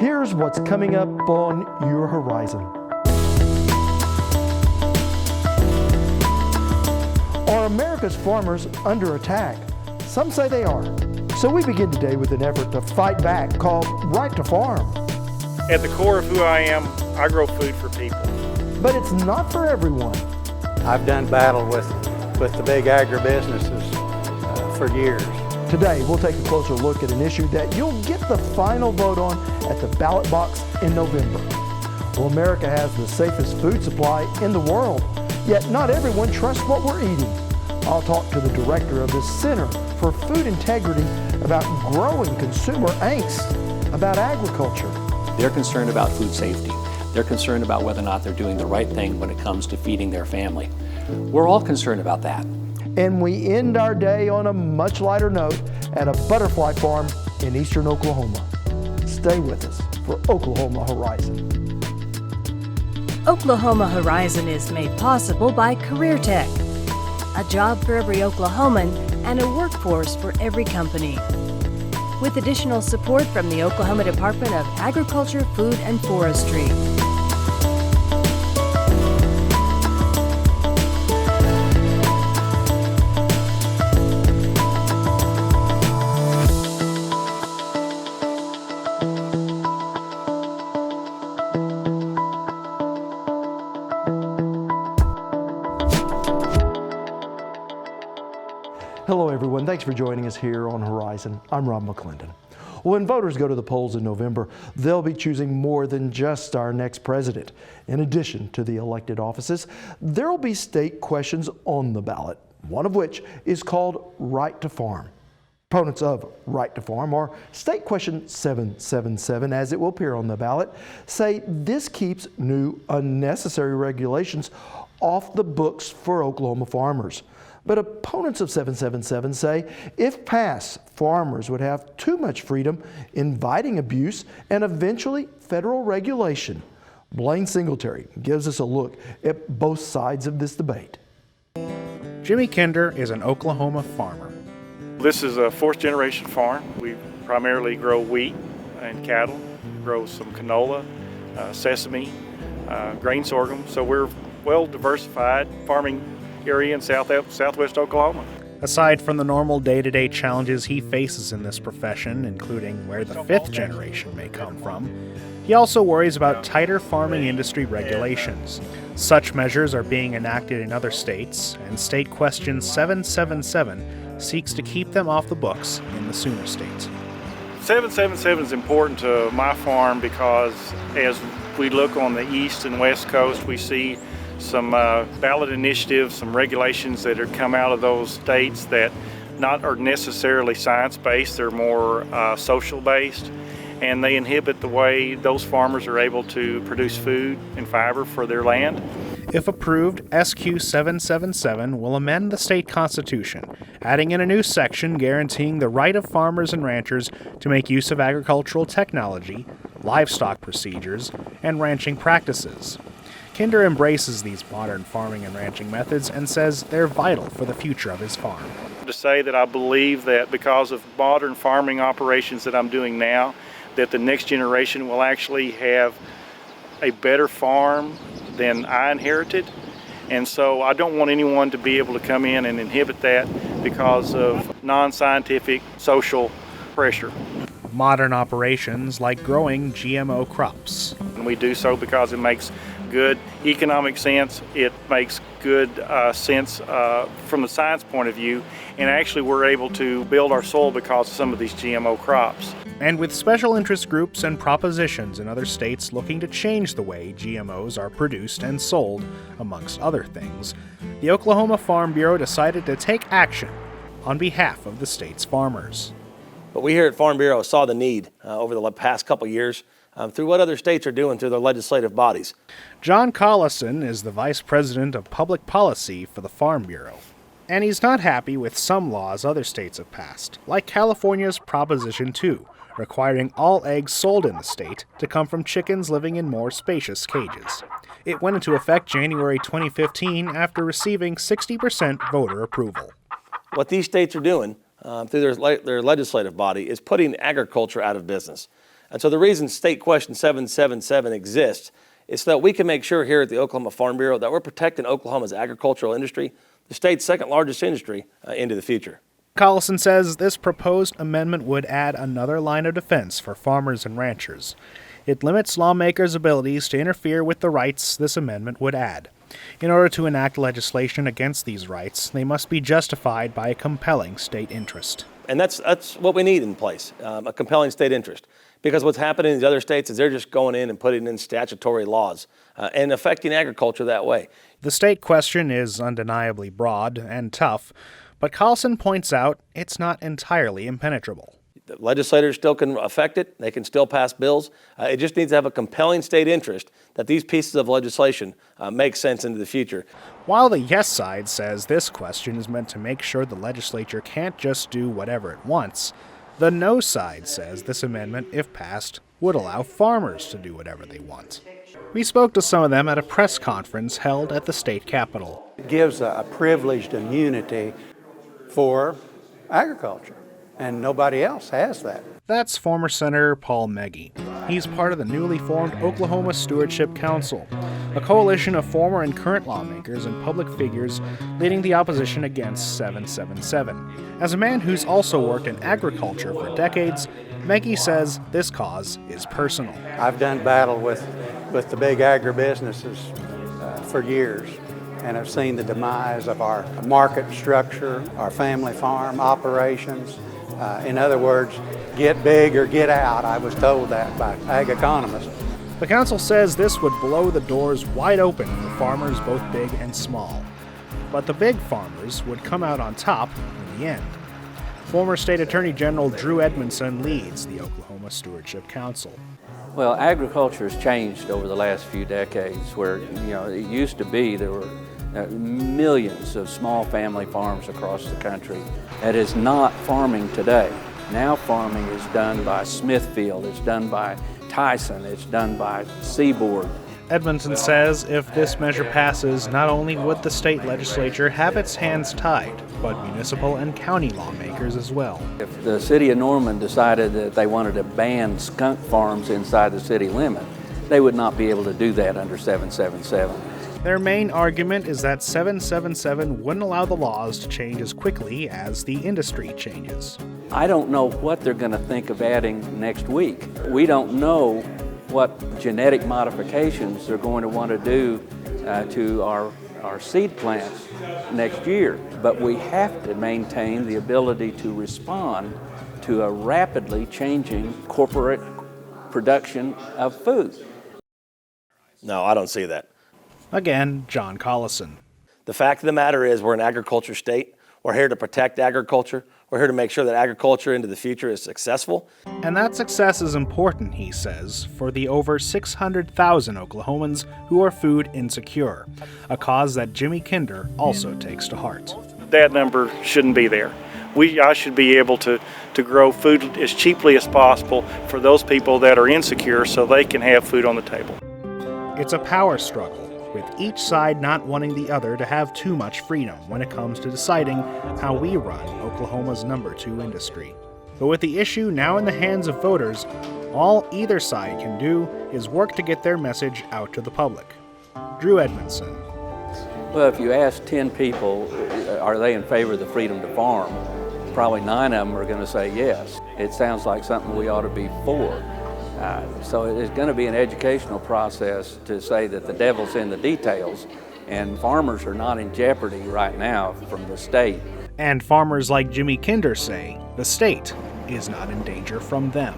Here's what's coming up on your horizon. Are America's farmers under attack? Some say they are. So we begin today with an effort to fight back called Right to Farm. At the core of who I am, I grow food for people. But it's not for everyone. I've done battle with the big agribusinesses for years. Today, we'll take a closer look at an issue that you'll get the final vote on at the ballot box in November. Well, America has the safest food supply in the world, yet not everyone trusts what we're eating. I'll talk to the director of the Center for Food Integrity about growing consumer angst about agriculture. They're concerned about food safety. They're concerned about whether or not they're doing the right thing when it comes to feeding their family. We're all concerned about that. And we end our day on a much lighter note at a butterfly farm in eastern Oklahoma. Stay with us for Oklahoma Horizon. Oklahoma Horizon is made possible by Career Tech, a job for every Oklahoman and a workforce for every company. With additional support from the Oklahoma Department of Agriculture, Food, and Forestry. Hello everyone, thanks for joining us here on Horizon. I'm Rob McClendon. When voters go to the polls in November, they'll be choosing more than just our next president. In addition to the elected offices, there'll be state questions on the ballot, one of which is called Right to Farm. Opponents of Right to Farm, or State Question 777 as it will appear on the ballot, say this keeps new unnecessary regulations off the books for Oklahoma farmers. But opponents of 777 say if passed, farmers would have too much freedom, inviting abuse and eventually federal regulation. Blaine Singletary gives us a look at both sides of this debate. Jimmy Kinder is an Oklahoma farmer. This is a fourth generation farm. We primarily grow wheat and cattle, grow some canola, sesame, grain sorghum. So we're well diversified farming area in southwest Oklahoma. Aside from the normal day-to-day challenges he faces in this profession, including where the fifth generation may come from, he also worries about tighter farming industry regulations. Such measures are being enacted in other states, and State Question 777 seeks to keep them off the books in the Sooner states. 777 is important to my farm because as we look on the east and west coast, we see some ballot initiatives, some regulations that have come out of those states that not are necessarily science-based, they're more social-based, and they inhibit the way those farmers are able to produce food and fiber for their land. If approved, SQ 777 will amend the state constitution, adding in a new section guaranteeing the right of farmers and ranchers to make use of agricultural technology, livestock procedures, and ranching practices. Kinder embraces these modern farming and ranching methods and says they're vital for the future of his farm. To say that I believe that because of modern farming operations that I'm doing now, that the next generation will actually have a better farm than I inherited. And so I don't want anyone to be able to come in and inhibit that because of non-scientific social pressure. Modern operations like growing GMO crops. And we do so because it makes good economic sense, it makes good sense from the science point of view, and actually we're able to build our soil because of some of these GMO crops. And with special interest groups and propositions in other states looking to change the way GMOs are produced and sold, amongst other things, the Oklahoma Farm Bureau decided to take action on behalf of the state's farmers. But we here at Farm Bureau saw the need over the past couple years through what other states are doing through their legislative bodies. John Collison is the Vice President of Public Policy for the Farm Bureau. And he's not happy with some laws other states have passed, like California's Proposition 2, requiring all eggs sold in the state to come from chickens living in more spacious cages. It went into effect January 2015 after receiving 60% voter approval. What these states are doing through their legislative body is putting agriculture out of business. And so the reason State Question 777 exists is so that we can make sure here at the Oklahoma Farm Bureau that we're protecting Oklahoma's agricultural industry, the state's second largest industry, into the future. Collison says this proposed amendment would add another line of defense for farmers and ranchers. It limits lawmakers' abilities to interfere with the rights this amendment would add. In order to enact legislation against these rights, they must be justified by a compelling state interest. And that's what we need in place, a compelling state interest. Because what's happening in the other states is they're just going in and putting in statutory laws and affecting agriculture that way. The state question is undeniably broad and tough, but Collison points out it's not entirely impenetrable. The legislators still can affect it. They can still pass bills. It just needs to have a compelling state interest that these pieces of legislation make sense into the future. While the yes side says this question is meant to make sure the legislature can't just do whatever it wants, the no side says this amendment, if passed, would allow farmers to do whatever they want. We spoke to some of them at a press conference held at the state capitol. It gives a privileged immunity for agriculture, and nobody else has that. That's former Senator Paul Meggy. He's part of the newly formed Oklahoma Stewardship Council, a coalition of former and current lawmakers and public figures leading the opposition against 777. As a man who's also worked in agriculture for decades, Meggy says this cause is personal. I've done battle with the big agribusinesses for years, and I've seen the demise of our market structure, our family farm operations. In other words, get big or get out. I was told that by ag economists. The council says this would blow the doors wide open for farmers both big and small. But the big farmers would come out on top in the end. Former State Attorney General Drew Edmondson leads the Oklahoma Stewardship Council. Well, agriculture has changed over the last few decades where, it used to be there were millions of small family farms across the country. That is not farming today. Now farming is done by Smithfield, it's done by Tyson, it's done by Seaboard. Edmondson says if this measure passes, not only would the state legislature have its hands tied, but municipal and county lawmakers as well. If the city of Norman decided that they wanted to ban skunk farms inside the city limit, they would not be able to do that under 777. Their main argument is that 777 wouldn't allow the laws to change as quickly as the industry changes. I don't know what they're going to think of adding next week. We don't know what genetic modifications they're going to want to do to our seed plants next year. But we have to maintain the ability to respond to a rapidly changing corporate production of food. No, I don't see that. Again, John Collison. The fact of the matter is we're an agriculture state. We're here to protect agriculture. We're here to make sure that agriculture into the future is successful. And that success is important, he says, for the over 600,000 Oklahomans who are food insecure, a cause that Jimmy Kinder also takes to heart. That number shouldn't be there. I should be able to grow food as cheaply as possible for those people that are insecure so they can have food on the table. It's a power struggle, with each side not wanting the other to have too much freedom when it comes to deciding how we run Oklahoma's #2 industry. But with the issue now in the hands of voters, all either side can do is work to get their message out to the public. Drew Edmondson. Well, if you ask 10 people, are they in favor of the freedom to farm, probably 9 of them are going to say yes. It sounds like something we ought to be for. So it's going to be an educational process to say that the devil's in the details, and farmers are not in jeopardy right now from the state. And farmers like Jimmy Kinder say the state is not in danger from them.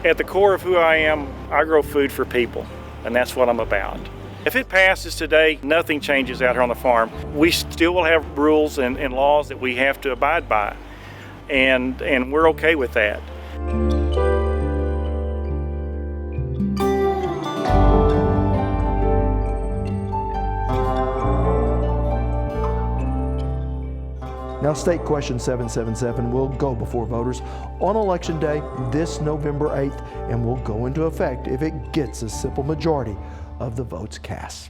At the core of who I am, I grow food for people, and that's what I'm about. If it passes today, nothing changes out here on the farm. We still will have rules and laws that we have to abide by, and we're okay with that. Now, State Question 777 will go before voters on Election Day this November 8th and will go into effect if it gets a simple majority of the votes cast.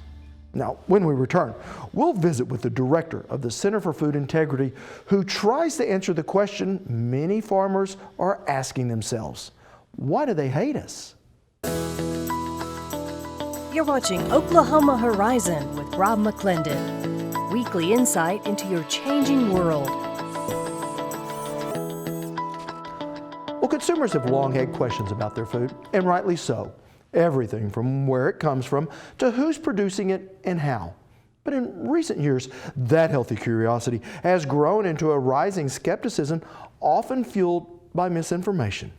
Now, when we return, we'll visit with the director of the Center for Food Integrity, who tries to answer the question many farmers are asking themselves: Why do they hate us? You're watching Oklahoma Horizon with Rob McClendon. Weekly insight into your changing world. Well, consumers have long had questions about their food, and rightly so. Everything from where it comes from to who's producing it and how. But in recent years, that healthy curiosity has grown into a rising skepticism, often fueled by misinformation.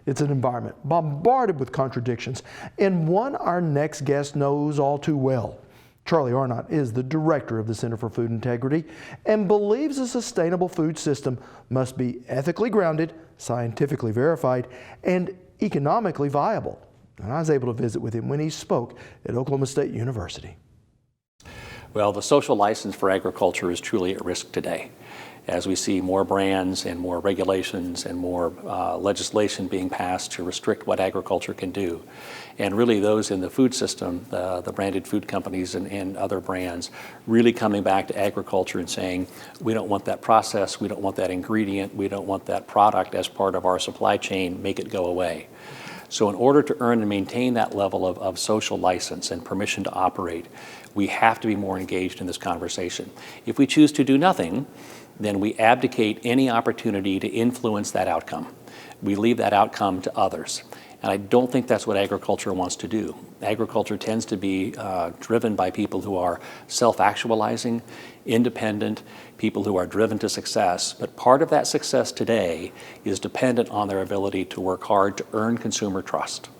It's an environment bombarded with contradictions, and one our next guest knows all too well. Charlie Arnott is the director of the Center for Food Integrity and believes a sustainable food system must be ethically grounded, scientifically verified, and economically viable. And I was able to visit with him when he spoke at Oklahoma State University. Well, the social license for agriculture is truly at risk today, as we see more brands and more regulations and more legislation being passed to restrict what agriculture can do. And really those in the food system, the branded food companies and other brands, really coming back to agriculture and saying, we don't want that process, we don't want that ingredient, we don't want that product as part of our supply chain, make it go away. So in order to earn and maintain that level of social license and permission to operate, we have to be more engaged in this conversation. If we choose to do nothing, then we abdicate any opportunity to influence that outcome. We leave that outcome to others. And I don't think that's what agriculture wants to do. Agriculture tends to be driven by people who are self-actualizing, independent, people who are driven to success. But part of that success today is dependent on their ability to work hard to earn consumer trust.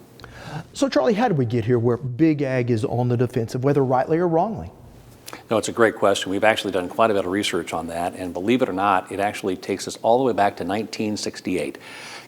So Charlie, how did we get here where Big Ag is on the defensive, whether rightly or wrongly? No, it's a great question. We've actually done quite a bit of research on that, and believe it or not, it actually takes us all the way back to 1968.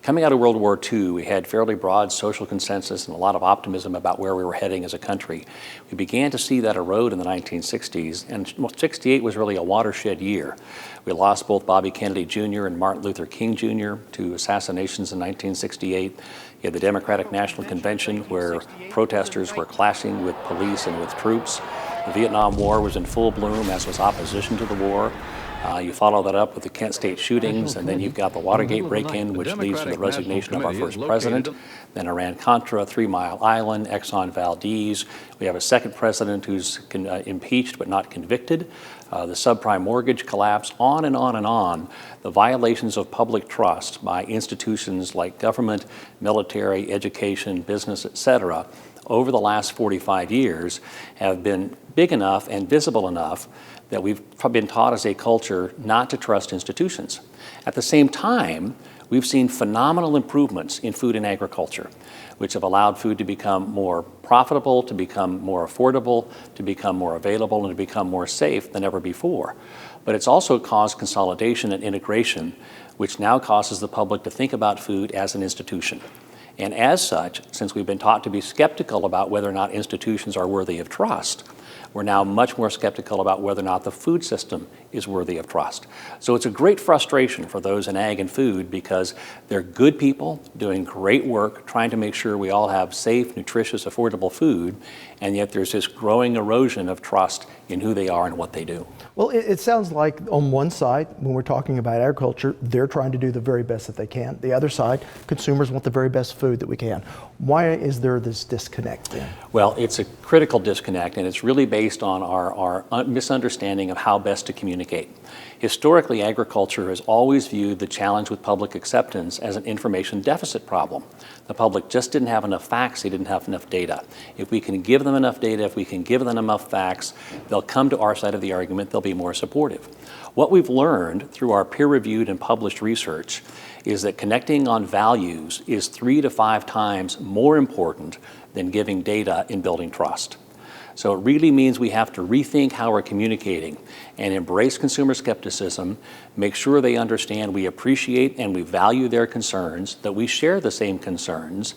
Coming out of World War II, we had fairly broad social consensus and a lot of optimism about where we were heading as a country. We began to see that erode in the 1960s, and 68 was really a watershed year. We lost both Bobby Kennedy Jr. and Martin Luther King Jr. to assassinations in 1968. You had the Democratic National Convention where protesters were clashing with police and with troops. The Vietnam War was in full bloom, as was opposition to the war. You follow that up with the Kent State shootings, and then you've got the Watergate break-in, which leads to the resignation of our first president. Then Iran-Contra, 3 Mile Island, Exxon Valdez. We have a second president who's impeached but not convicted. The subprime mortgage collapse, on and on and on. The violations of public trust by institutions like government, military, education, business, etc., over the last 45 years have been big enough and visible enough that we've been taught as a culture not to trust institutions. At the same time, we've seen phenomenal improvements in food and agriculture, which have allowed food to become more profitable, to become more affordable, to become more available, and to become more safe than ever before. But it's also caused consolidation and integration, which now causes the public to think about food as an institution. And as such, since we've been taught to be skeptical about whether or not institutions are worthy of trust, we're now much more skeptical about whether or not the food system is worthy of trust. So it's a great frustration for those in ag and food because they're good people doing great work, trying to make sure we all have safe, nutritious, affordable food, and yet there's this growing erosion of trust in who they are and what they do. Well, it sounds like on one side, when we're talking about agriculture, they're trying to do the very best that they can. The other side, consumers want the very best food that we can. Why is there this disconnect then? Well, it's a critical disconnect, and it's really based on our misunderstanding of how best to communicate. Historically, agriculture has always viewed the challenge with public acceptance as an information deficit problem. The public just didn't have enough facts, they didn't have enough data. If we can give them enough data, if we can give them enough facts, they'll come to our side of the argument, they'll be more supportive. What we've learned through our peer-reviewed and published research is that connecting on values is 3 to 5 times more important than giving data in building trust. So it really means we have to rethink how we're communicating and embrace consumer skepticism, make sure they understand we appreciate and we value their concerns, that we share the same concerns,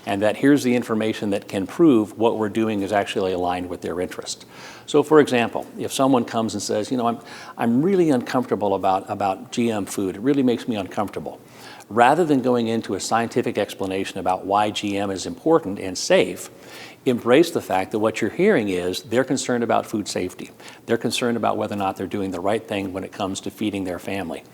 and that here's the information that can prove what we're doing is actually aligned with their interest. So for example, if someone comes and says, you know, I'm really uncomfortable about GM food, it really makes me uncomfortable. Rather than going into a scientific explanation about why GM is important and safe, embrace the fact that what you're hearing is they're concerned about food safety. They're concerned about whether or not they're doing the right thing when it comes to feeding their family.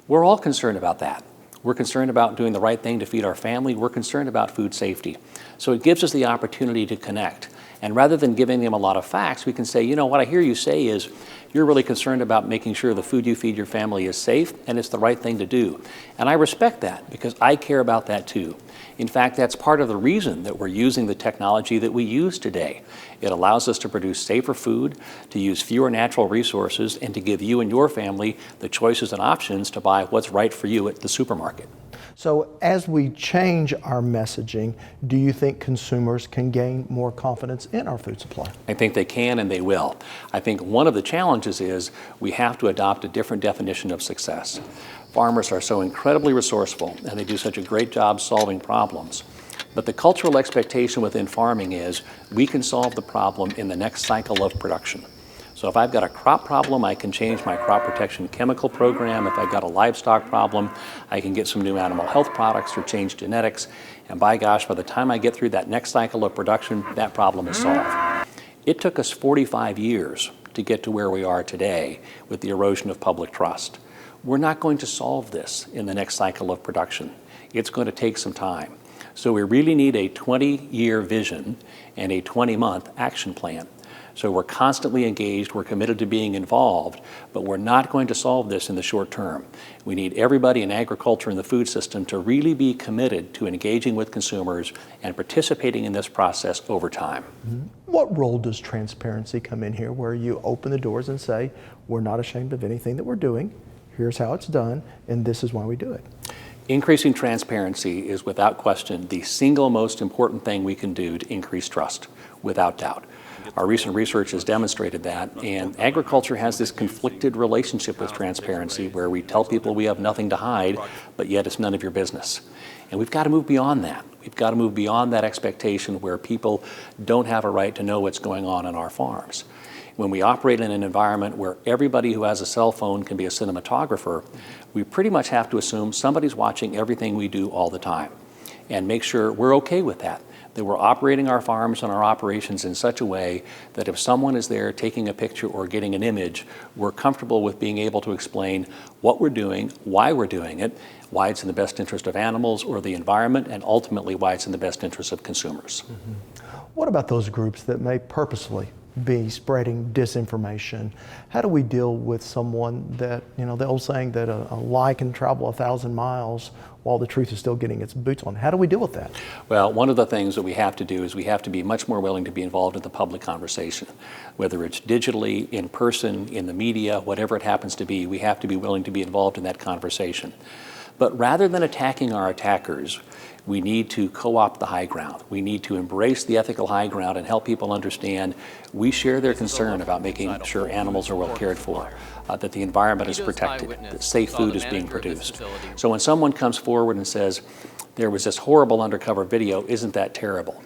We're all concerned about that. We're concerned about doing the right thing to feed our family. We're concerned about food safety. So it gives us the opportunity to connect. And rather than giving them a lot of facts, we can say, you know, what I hear you say is you're really concerned about making sure the food you feed your family is safe and it's the right thing to do. And I respect that because I care about that too. In fact, that's part of the reason that we're using the technology that we use today. It allows us to produce safer food, to use fewer natural resources, and to give you and your family the choices and options to buy what's right for you at the supermarket. So as we change our messaging, do you think consumers can gain more confidence in our food supply? I think they can and they will. I think one of the challenges is we have to adopt a different definition of success. Farmers are so incredibly resourceful and they do such a great job solving problems. But the cultural expectation within farming is we can solve the problem in the next cycle of production. So if I've got a crop problem, I can change my crop protection chemical program. If I've got a livestock problem, I can get some new animal health products or change genetics. And by gosh, by the time I get through that next cycle of production, that problem is solved. It took us 45 years to get to where we are today with the erosion of public trust. We're not going to solve this in the next cycle of production. It's going to take some time. So we really need a 20-year vision and a 20-month action plan. So we're constantly engaged, we're committed to being involved, but we're not going to solve this in the short term. We need everybody in agriculture and the food system to really be committed to engaging with consumers and participating in this process over time. What role does transparency come in here, where you open the doors and say, we're not ashamed of anything that we're doing, here's how it's done, and this is why we do it? Increasing transparency is without question the single most important thing we can do to increase trust, without doubt. Our recent research has demonstrated that, and agriculture has this conflicted relationship with transparency where we tell people we have nothing to hide, but yet it's none of your business. And we've got to move beyond that. We've got to move beyond that expectation where people don't have a right to know what's going on our farms. When we operate in an environment where everybody who has a cell phone can be a cinematographer, we pretty much have to assume somebody's watching everything we do all the time and make sure we're okay with that. That we're operating our farms and our operations in such a way that if someone is there taking a picture or getting an image, we're comfortable with being able to explain what we're doing, why we're doing it, why it's in the best interest of animals or the environment, and ultimately why it's in the best interest of consumers. What about those groups that may purposely be spreading disinformation? How do we deal with someone that, you know, the old saying that a lie can travel 1,000 miles while the truth is still getting its boots on? How do we deal with that? Well, one of the things that we have to do is we have to be much more willing to be involved in the public conversation. Whether it's digitally, in person, in the media, whatever it happens to be, we have to be willing to be involved in that conversation. But rather than attacking our attackers, we need to co-opt the high ground. We need to embrace the ethical high ground and help people understand we share their concern about making sure animals are well cared for, that the environment is protected, that safe food is being produced. So when someone comes forward and says, there was this horrible undercover video, isn't that terrible?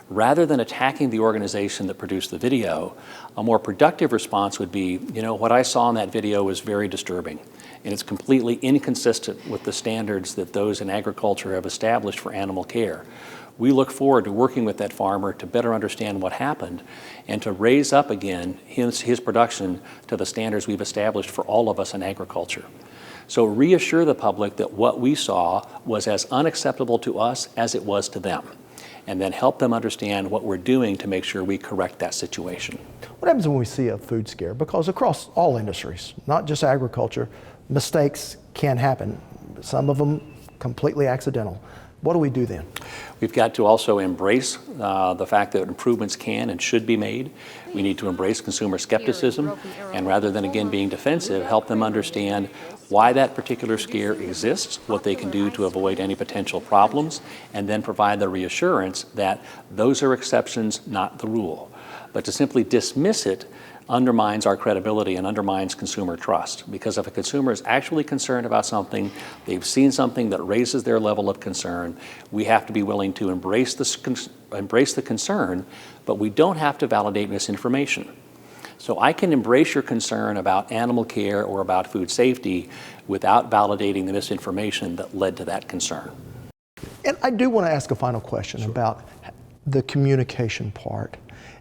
Rather than attacking the organization that produced the video, a more productive response would be, you know, what I saw in that video was very disturbing. And it's completely inconsistent with the standards that those in agriculture have established for animal care. We look forward to working with that farmer to better understand what happened and to raise up again his production to the standards we've established for all of us in agriculture. So reassure the public that what we saw was as unacceptable to us as it was to them, and then help them understand what we're doing to make sure we correct that situation. What happens when we see a food scare? Because across all industries, not just agriculture, mistakes can happen. Some of them completely accidental. What do we do then? We've got to also embrace the fact that improvements can and should be made. We need to embrace consumer skepticism, and rather than again being defensive, help them understand why that particular scare exists, what they can do to avoid any potential problems, and then provide the reassurance that those are exceptions, not the rule. But to simply dismiss it undermines our credibility and undermines consumer trust. Because if a consumer is actually concerned about something, they've seen something that raises their level of concern, we have to be willing to embrace the concern, but we don't have to validate misinformation. So I can embrace your concern about animal care or about food safety without validating the misinformation that led to that concern. And I do want to ask a final question about the communication part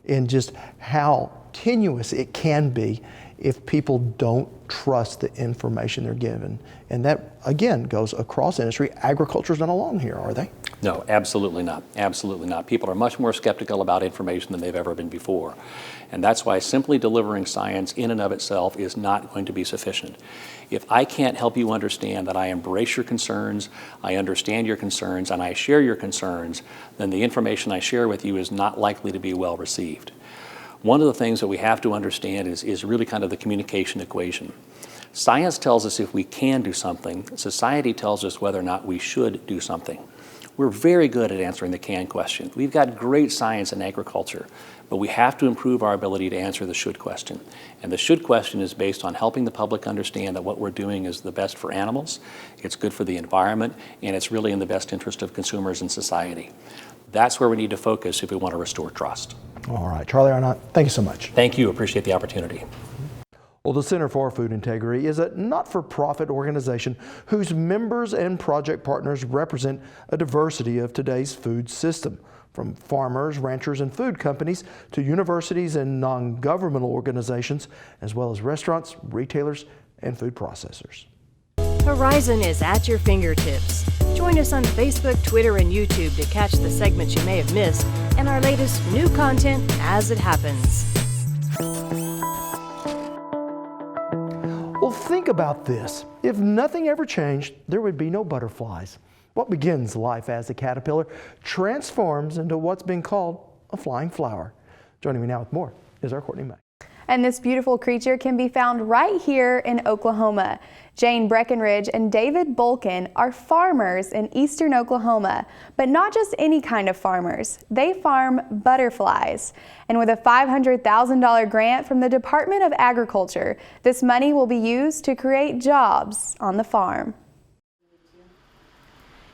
and just how tenuous it can be if people don't trust the information they're given. And that, again, goes across industry. Agriculture's not alone here, are they? No, absolutely not. Absolutely not. People are much more skeptical about information than they've ever been before. And that's why simply delivering science in and of itself is not going to be sufficient. If I can't help you understand that I embrace your concerns, I understand your concerns, and I share your concerns, then the information I share with you is not likely to be well received. One of the things that we have to understand is really kind of the communication equation. Science tells us if we can do something, society tells us whether or not we should do something. We're very good at answering the can question. We've got great science in agriculture, but we have to improve our ability to answer the should question. And the should question is based on helping the public understand that what we're doing is the best for animals, it's good for the environment, and it's really in the best interest of consumers and society. That's where we need to focus if we want to restore trust. All right, Charlie Arnott, thank you so much. Thank you. Appreciate the opportunity. Well, the Center for Food Integrity is a not-for-profit organization whose members and project partners represent a diversity of today's food system, from farmers, ranchers, and food companies to universities and non-governmental organizations, as well as restaurants, retailers, and food processors. Horizon is at your fingertips. Join us on Facebook, Twitter, and YouTube to catch the segments you may have missed and our latest new content as it happens. Well, think about this. If nothing ever changed, there would be no butterflies. What begins life as a caterpillar transforms into what's been called a flying flower. Joining me now with more is our Courtney May. And this beautiful creature can be found right here in Oklahoma. Jane Breckenridge and David Bolkin are farmers in eastern Oklahoma, but not just any kind of farmers. They farm butterflies. And with a $500,000 grant from the Department of Agriculture, this money will be used to create jobs on the farm.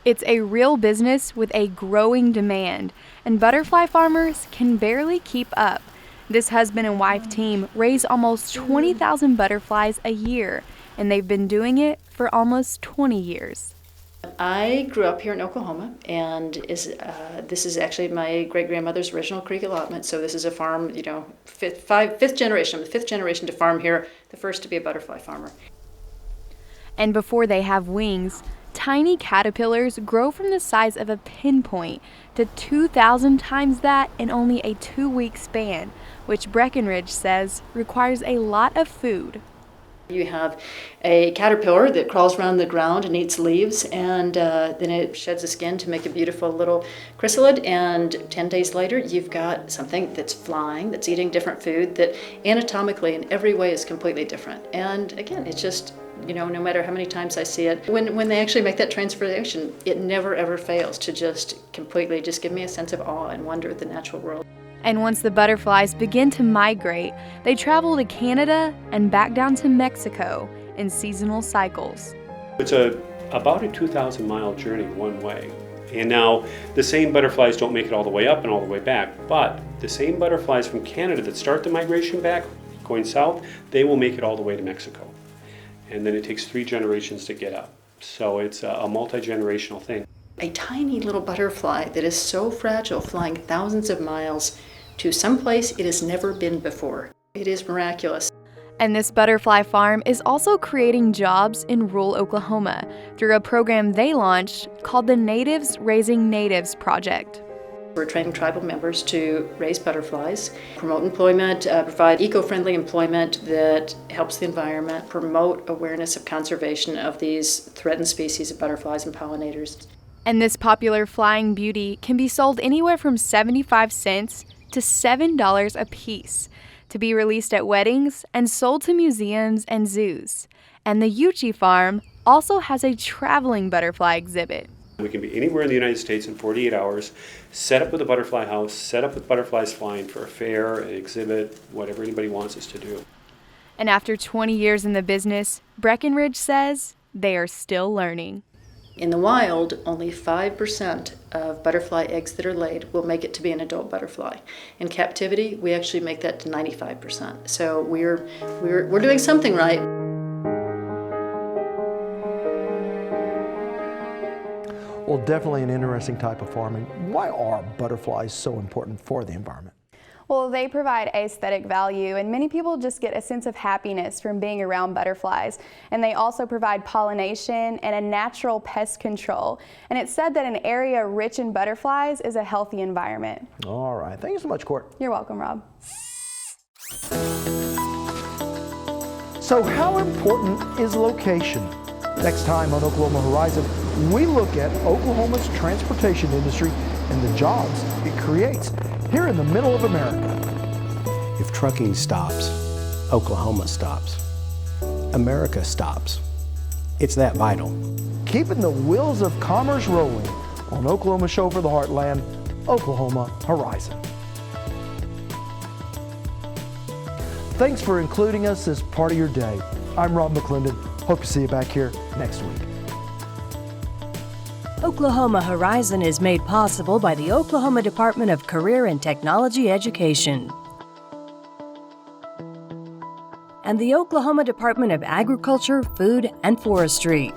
It's a real business with a growing demand, and butterfly farmers can barely keep up. This husband and wife team raise almost 20,000 butterflies a year, and they've been doing it for almost 20 years. I grew up here in Oklahoma, and this is actually my great-grandmother's original creek allotment, so this is a farm, fifth generation. I'm the fifth generation to farm here, the first to be a butterfly farmer. And before they have wings, tiny caterpillars grow from the size of a pinpoint to 2,000 times that in only a 2-week span, which Breckenridge says requires a lot of food. You have a caterpillar that crawls around the ground and eats leaves, and then it sheds the skin to make a beautiful little chrysalid, and 10 days later you've got something that's flying, that's eating different food, that anatomically in every way is completely different. And again, it's just, no matter how many times I see it, when they actually make that transformation, it never ever fails to just completely just give me a sense of awe and wonder at the natural world. And once the butterflies begin to migrate, they travel to Canada and back down to Mexico in seasonal cycles. It's about a 2,000-mile journey one way. And now the same butterflies don't make it all the way up and all the way back, but the same butterflies from Canada that start the migration back, going south, they will make it all the way to Mexico. And then it takes 3 generations to get up. So it's a multi-generational thing. A tiny little butterfly that is so fragile, flying thousands of miles to someplace it has never been before. It is miraculous. And this butterfly farm is also creating jobs in rural Oklahoma through a program they launched called the Natives Raising Natives Project. We're training tribal members to raise butterflies, promote employment, provide eco-friendly employment that helps the environment, promote awareness of conservation of these threatened species of butterflies and pollinators. And this popular flying beauty can be sold anywhere from 75 cents to $7 a piece to be released at weddings and sold to museums and zoos. And the Yuchi farm also has a traveling butterfly exhibit. We can be anywhere in the United States in 48 hours, set up with a butterfly house, set up with butterflies flying for a fair, an exhibit, whatever anybody wants us to do. And after 20 years in the business, Breckenridge says they are still learning. In the wild, only 5% of butterfly eggs that are laid will make it to be an adult butterfly. In captivity, we actually make that to 95%. So we're doing something right. Well, definitely an interesting type of farming. Why are butterflies so important for the environment? Well, they provide aesthetic value, and many people just get a sense of happiness from being around butterflies. And they also provide pollination and a natural pest control. And it's said that an area rich in butterflies is a healthy environment. All right. Thank you so much, Court. You're welcome, Rob. So how important is location? Next time on Oklahoma Horizon, we look at Oklahoma's transportation industry and the jobs it creates here in the middle of America. If trucking stops, Oklahoma stops. America stops. It's that vital. Keeping the wheels of commerce rolling on Oklahoma Show for the Heartland, Oklahoma Horizon. Thanks for including us as part of your day. I'm Rob McClendon. Hope to see you back here next week. Oklahoma Horizon is made possible by the Oklahoma Department of Career and Technology Education and the Oklahoma Department of Agriculture, Food, and Forestry.